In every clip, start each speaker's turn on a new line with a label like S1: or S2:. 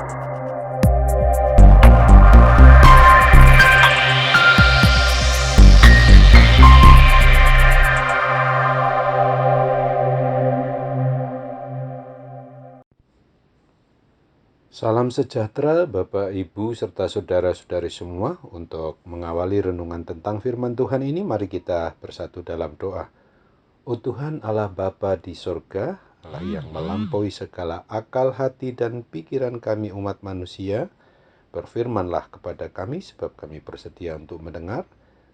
S1: Salam sejahtera Bapak, Ibu, serta saudara-saudari semua. Untuk mengawali renungan tentang firman Tuhan ini, mari kita bersatu dalam doa. Oh Tuhan Allah Bapa di sorga, Allah yang melampaui segala akal, hati, dan pikiran kami umat manusia, berfirmanlah kepada kami sebab kami bersedia untuk mendengar,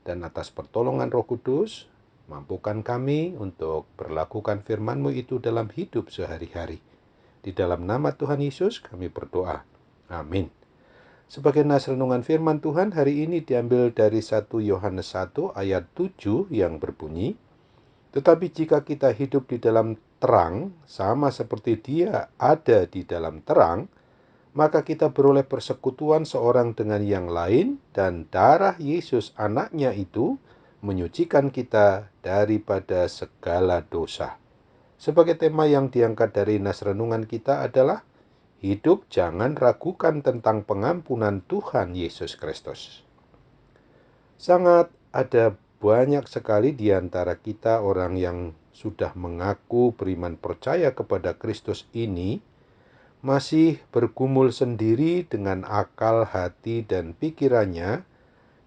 S1: dan atas pertolongan Roh Kudus, mampukan kami untuk berlakukan firman-Mu itu dalam hidup sehari-hari. Di dalam nama Tuhan Yesus kami berdoa. Amin. Sebagai nas renungan firman Tuhan hari ini diambil dari 1 Yohanes 1 ayat 7 yang berbunyi, tetapi jika kita hidup di dalam terang, sama seperti Dia ada di dalam terang, maka kita beroleh persekutuan seorang dengan yang lain, dan darah Yesus anaknya itu menyucikan kita daripada segala dosa. Sebagai tema yang diangkat dari nas renungan kita adalah hidup jangan ragukan tentang pengampunan Tuhan Yesus Kristus. Sangat ada banyak sekali di antara kita orang yang sudah mengaku beriman percaya kepada Kristus ini masih bergumul sendiri dengan akal, hati, dan pikirannya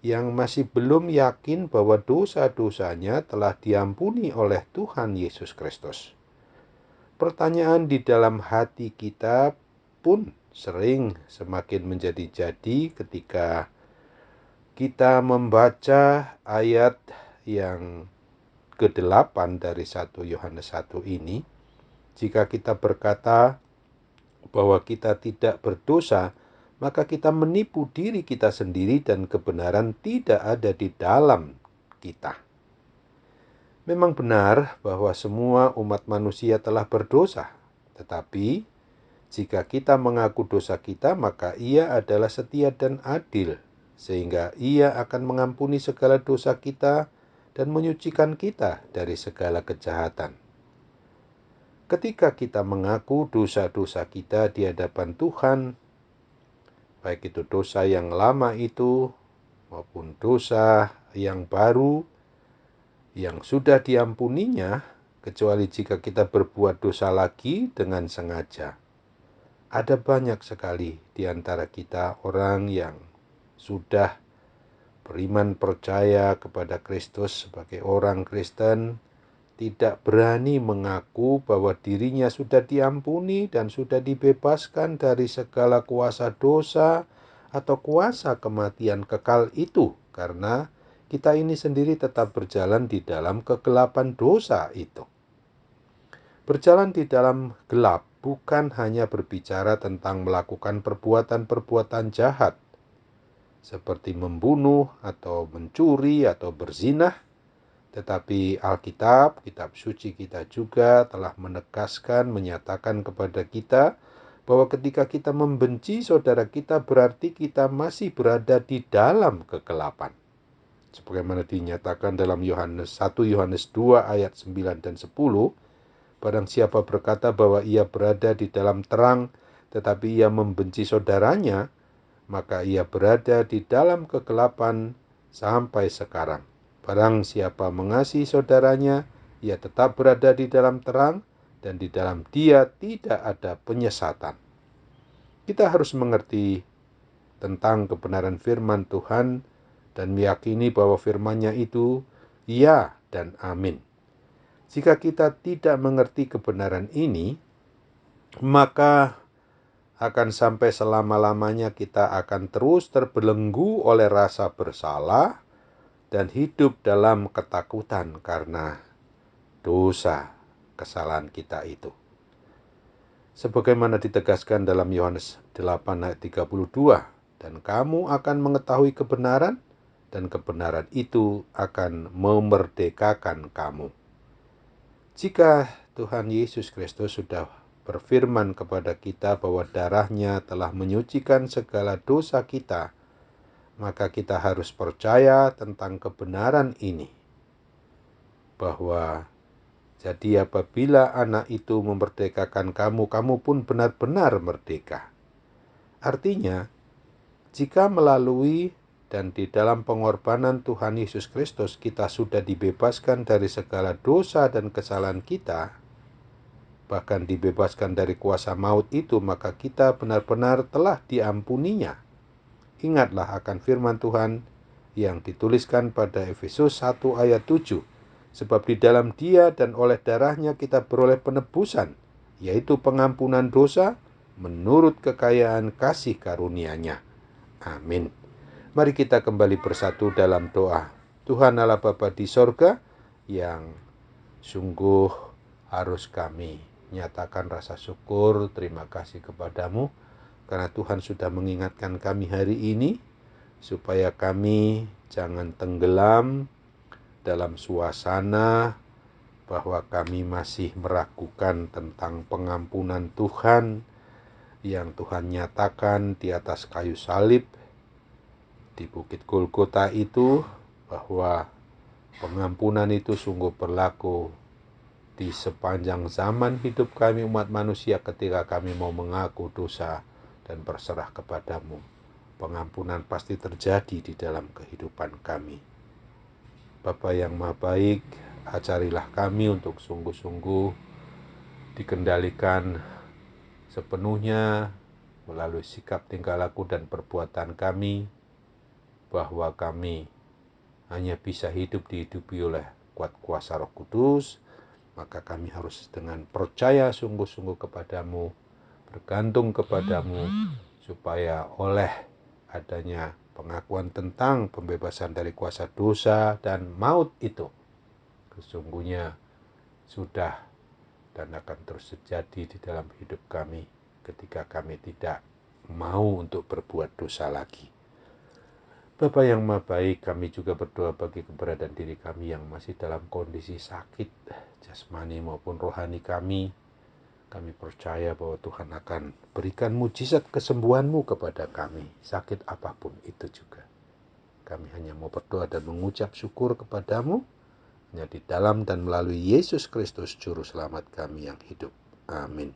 S1: yang masih belum yakin bahwa dosa-dosanya telah diampuni oleh Tuhan Yesus Kristus. Pertanyaan di dalam hati kita pun sering semakin menjadi-jadi ketika kita membaca ayat yang ke-8 dari 1 Yohanes 1 ini. Jika kita berkata bahwa kita tidak berdosa, maka kita menipu diri kita sendiri dan kebenaran tidak ada di dalam kita. Memang benar bahwa semua umat manusia telah berdosa, tetapi jika kita mengaku dosa kita, maka Ia adalah setia dan adil, sehingga Ia akan mengampuni segala dosa kita dan menyucikan kita dari segala kejahatan. Ketika kita mengaku dosa-dosa kita di hadapan Tuhan, baik itu dosa yang lama itu maupun dosa yang baru, yang sudah diampuninya, kecuali jika kita berbuat dosa lagi dengan sengaja. Ada banyak sekali di antara kita orang yang sudah beriman percaya kepada Kristus sebagai orang Kristen, tidak berani mengaku bahwa dirinya sudah diampuni dan sudah dibebaskan dari segala kuasa dosa atau kuasa kematian kekal itu, karena kita ini sendiri tetap berjalan di dalam kegelapan dosa itu. Berjalan di dalam gelap bukan hanya berbicara tentang melakukan perbuatan-perbuatan jahat, seperti membunuh atau mencuri atau berzinah, tetapi Alkitab, kitab suci kita juga telah menegaskan, menyatakan kepada kita bahwa ketika kita membenci saudara kita berarti kita masih berada di dalam kegelapan. Sebagaimana dinyatakan dalam 1 Yohanes 2 ayat 9 dan 10, barang siapa berkata bahwa ia berada di dalam terang tetapi ia membenci saudaranya, maka ia berada di dalam kegelapan sampai sekarang. Barang siapa mengasihi saudaranya, ia tetap berada di dalam terang, dan di dalam dia tidak ada penyesatan. Kita harus mengerti tentang kebenaran firman Tuhan dan meyakini bahwa firman-Nya itu ya dan amin. Jika kita tidak mengerti kebenaran ini, maka akan sampai selama-lamanya kita akan terus terbelenggu oleh rasa bersalah dan hidup dalam ketakutan karena dosa kesalahan kita itu. Sebagaimana ditegaskan dalam Yohanes 8 ayat 32, dan kamu akan mengetahui kebenaran, dan kebenaran itu akan memerdekakan kamu. Jika Tuhan Yesus Kristus sudah berfirman kepada kita bahwa darah-Nya telah menyucikan segala dosa kita, maka kita harus percaya tentang kebenaran ini, bahwa jadi apabila anak itu memerdekakan kamu, kamu pun benar-benar merdeka. Artinya, jika melalui dan di dalam pengorbanan Tuhan Yesus Kristus kita sudah dibebaskan dari segala dosa dan kesalahan kita, bahkan dibebaskan dari kuasa maut itu, maka kita benar-benar telah diampuninya. Ingatlah akan firman Tuhan yang dituliskan pada Efesus 1 ayat 7. Sebab di dalam Dia dan oleh darahnya kita beroleh penebusan, yaitu pengampunan dosa menurut kekayaan kasih karunia-Nya. Amin. Mari kita kembali bersatu dalam doa. Tuhan Allah Bapa di sorga, yang sungguh harus kami nyatakan rasa syukur, terima kasih kepadamu, karena Tuhan sudah mengingatkan kami hari ini, supaya kami jangan tenggelam dalam suasana bahwa kami masih meragukan tentang pengampunan Tuhan yang Tuhan nyatakan di atas kayu salib di Bukit Golgota itu, bahwa pengampunan itu sungguh berlaku di sepanjang zaman hidup kami umat manusia ketika kami mau mengaku dosa dan berserah kepadamu. Pengampunan pasti terjadi di dalam kehidupan kami. Bapa yang Maha Baik, ajarilah kami untuk sungguh-sungguh dikendalikan sepenuhnya melalui sikap tingkah laku dan perbuatan kami, bahwa kami hanya bisa dihidupi oleh kuat kuasa Roh Kudus. Maka kami harus dengan percaya sungguh-sungguh kepadamu, bergantung kepadamu, supaya oleh adanya pengakuan tentang pembebasan dari kuasa dosa dan maut itu sesungguhnya sudah dan akan terus terjadi di dalam hidup kami ketika kami tidak mau untuk berbuat dosa lagi. Bapa yang Maha Baik, kami juga berdoa bagi keberadaan diri kami yang masih dalam kondisi sakit jasmani maupun rohani kami. Kami percaya bahwa Tuhan akan berikan mujizat kesembuhan-Mu kepada kami, sakit apapun itu juga. Kami hanya mau berdoa dan mengucap syukur kepadamu, hanya di dalam dan melalui Yesus Kristus Juru Selamat kami yang hidup. Amin.